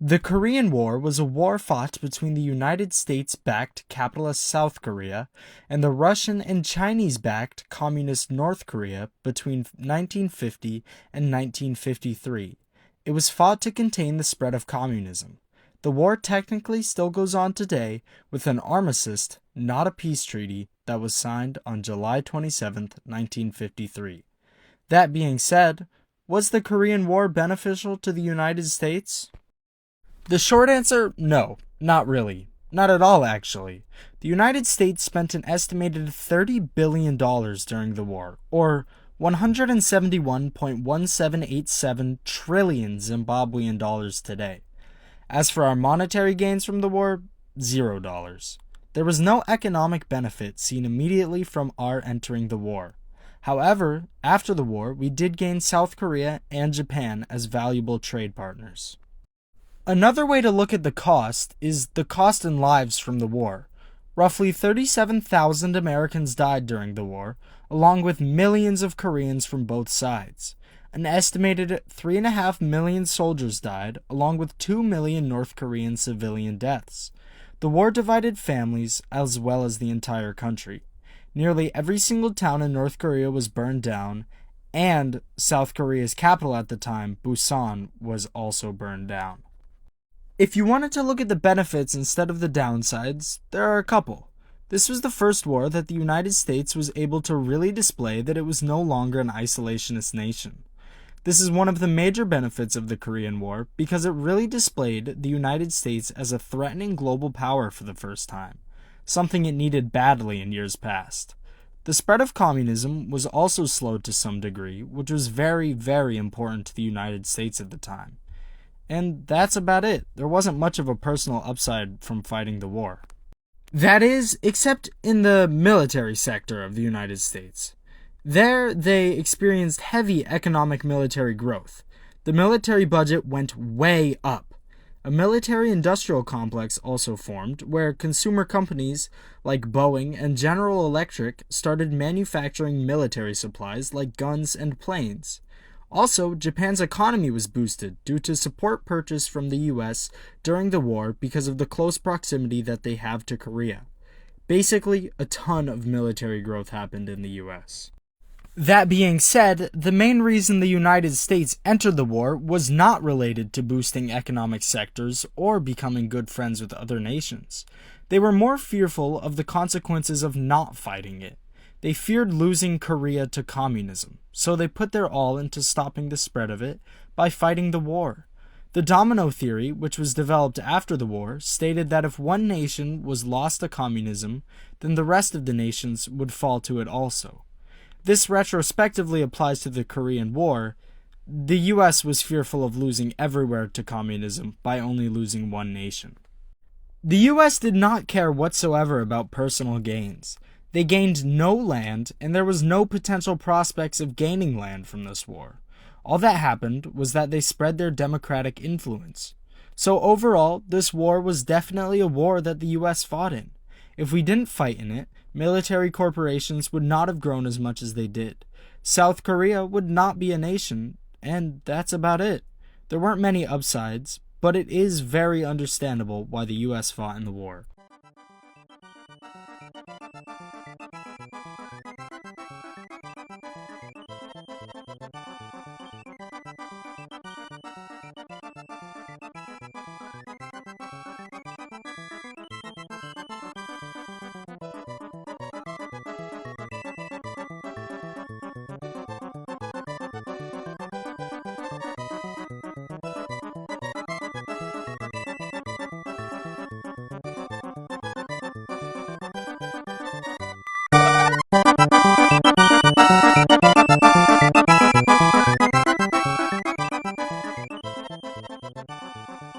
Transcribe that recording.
The Korean War was a war fought between the United States-backed capitalist South Korea and the Russian and Chinese-backed communist North Korea between 1950 and 1953. It was fought to contain the spread of communism. The war technically still goes on today with an armistice, not a peace treaty, that was signed on July 27, 1953. That being said, was the Korean War beneficial to the United States? The short answer, no, not really. Not at all, actually. The United States spent an estimated $30 billion during the war, or 171.1787 trillion Zimbabwean dollars today. As for our monetary gains from the war, $0. There was no economic benefit seen immediately from our entering the war. However, after the war, we did gain South Korea and Japan as valuable trade partners. Another way to look at the cost is the cost in lives from the war. Roughly 37,000 Americans died during the war, along with millions of Koreans from both sides. An estimated 3.5 million soldiers died, along with 2 million North Korean civilian deaths. The war divided families as well as the entire country. Nearly every single town in North Korea was burned down, and South Korea's capital at the time, Busan, was also burned down. If you wanted to look at the benefits instead of the downsides, there are a couple. This was the first war that the United States was able to really display that it was no longer an isolationist nation. This is one of the major benefits of the Korean War because it really displayed the United States as a threatening global power for the first time, something it needed badly in years past. The spread of communism was also slowed to some degree, which was very, very important to the United States at the time. And that's about it. There wasn't much of a personal upside from fighting the war. That is, except in the military sector of the United States. There, they experienced heavy economic military growth. The military budget went way up. A military-industrial complex also formed, where consumer companies like Boeing and General Electric started manufacturing military supplies like guns and planes. Also, Japan's economy was boosted due to support purchased from the US during the war because of the close proximity that they have to Korea. Basically, a ton of military growth happened in the US. That being said, the main reason the United States entered the war was not related to boosting economic sectors or becoming good friends with other nations. They were more fearful of the consequences of not fighting it. They feared losing Korea to communism, so they put their all into stopping the spread of it by fighting the war. The domino theory, which was developed after the war, stated that if one nation was lost to communism, then the rest of the nations would fall to it also. This retrospectively applies to the Korean War. The US was fearful of losing everywhere to communism by only losing one nation. The US did not care whatsoever about personal gains. They gained no land, and there was no potential prospects of gaining land from this war. All that happened was that they spread their democratic influence. So overall, this war was definitely a war that the US fought in. If we didn't fight in it, military corporations would not have grown as much as they did. South Korea would not be a nation, and that's about it. There weren't many upsides, but it is very understandable why the US fought in the war.